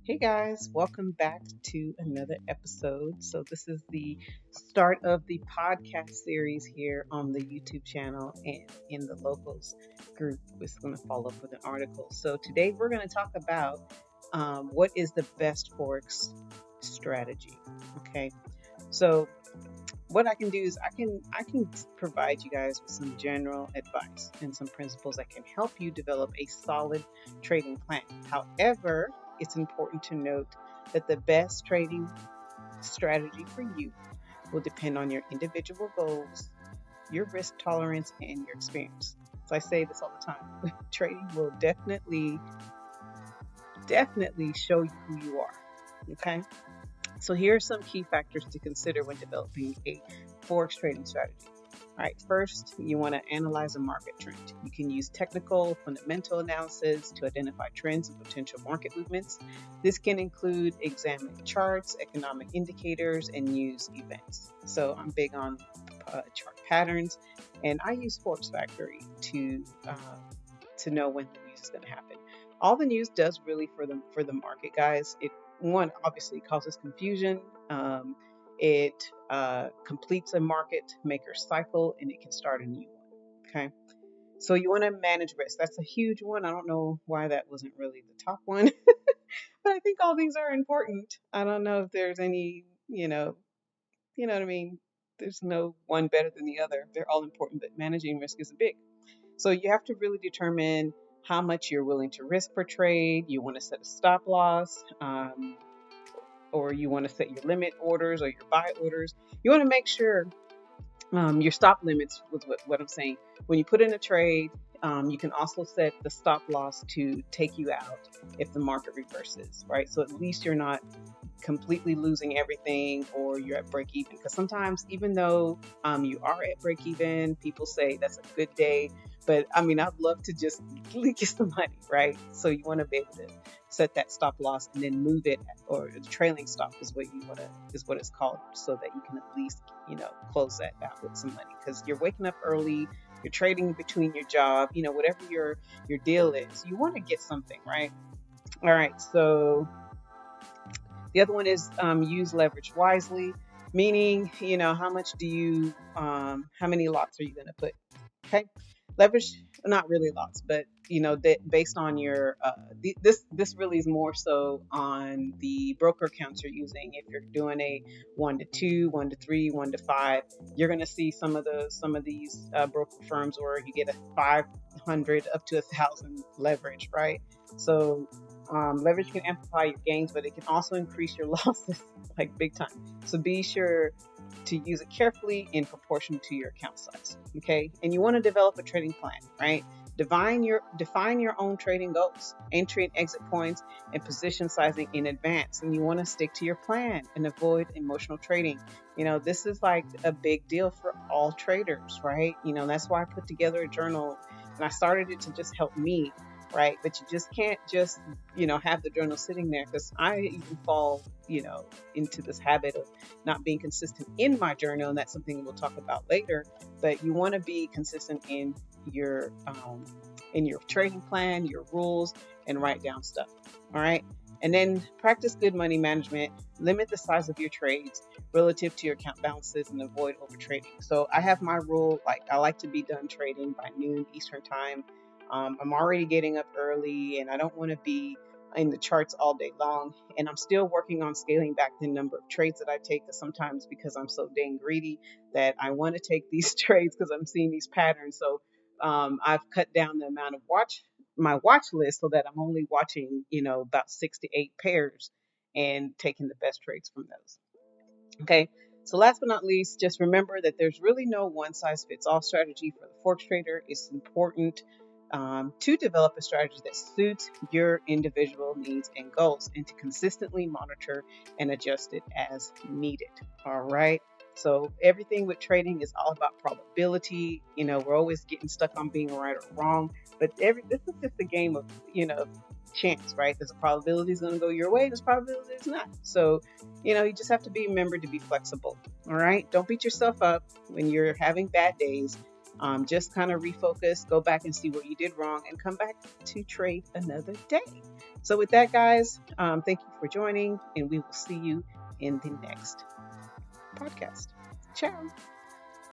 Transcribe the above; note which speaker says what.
Speaker 1: Hey guys, welcome back to another episode. So, this is the start of the podcast series here on the YouTube channel and in the locals group. We're going to follow up with an article. So, today we're going to talk about what is the best Forex strategy. Okay, so what I can do is I can provide you guys with some general advice and some principles that can help you develop a solid trading plan. However, it's important to note that the best trading strategy for you will depend on your individual goals, your risk tolerance, and your experience. So I say this all the time. Trading will definitely show you who you are. Okay? So here are some key factors to consider when developing a Forex trading strategy. All right, first, you want to analyze a market trend. You can use technical, fundamental analysis to identify trends and potential market movements. This can include examining charts, economic indicators, and news events. So I'm big on chart patterns, and I use Forex Factory to know when the news is going to happen. All the news does really for the market, guys. It one obviously causes confusion. It completes a market maker cycle, and it can start a new one. Okay, so you want to manage risk. That's a huge one. I don't know why that wasn't really the top one, but I think all these are important. I don't know if there's any, you know what I mean. There's no one better than the other. They're all important, but managing risk is big. So you have to really determine how much you're willing to risk per trade. You want to set a stop loss, or you want to set your limit orders or your buy orders. You want to make sure your stop limits was what I'm saying. When you put in a trade, you can also set the stop loss to take you out if the market reverses, right? So at least you're not completely losing everything or you're at break even. Because sometimes, even though you are at break even, people say that's a good day. But I mean, I'd love to just leak you some money, right? So you want to be able to set that stop loss and then move it, or the trailing stop is what you want to is what it's called, so that you can at least close that out with some money, because you're waking up early, you're trading between your job, whatever your deal is, you want to get something, right? All right, so the other one is use leverage wisely, meaning, how much do you, how many lots are you going to put? Okay, leverage, not really lots, but that based on your this really is more so on the broker accounts you're using. If you're doing a 1 to 2, 1 to 3, 1 to 5, you're going to see some of these broker firms where you get a 500 up to 1,000 leverage, right? So leverage can amplify your gains, but it can also increase your losses like big time. So be sure to use it carefully in proportion to your account size. Okay, and you want to develop a trading plan, right? Define your own trading goals, entry and exit points, and position sizing in advance. And you want to stick to your plan and avoid emotional trading. This is like a big deal for all traders, right? That's why I put together a journal, and I started it to just help me, right? But you just can't just have the journal sitting there, because I even fall into this habit of not being consistent in my journal, and that's something we'll talk about later. But you want to be consistent in your trading plan, your rules, and write down stuff. All right. And then practice good money management. Limit the size of your trades relative to your account balances and avoid over trading. So I have my rule, like I like to be done trading by noon Eastern time. I'm already getting up early, and I don't want to be in the charts all day long. And I'm still working on scaling back the number of trades that I take, sometimes because I'm so dang greedy that I want to take these trades because I'm seeing these patterns. So I've cut down the amount of my watch list, so that I'm only watching, about 6 to 8 pairs and taking the best trades from those. Okay. So last but not least, just remember that there's really no one size fits all strategy for the Forex trader. It's important to develop a strategy that suits your individual needs and goals, and to consistently monitor and adjust it as needed. All right. So everything with trading is all about probability. We're always getting stuck on being right or wrong, but this is just a game of, chance, right? There's a probability it's going to go your way, there's a probability it's not. So, you just have to remember to be flexible. All right. Don't beat yourself up when you're having bad days. Just kind of refocus, go back and see what you did wrong, and come back to trade another day. So with that, guys, thank you for joining, and we will see you in the next podcast. Ciao.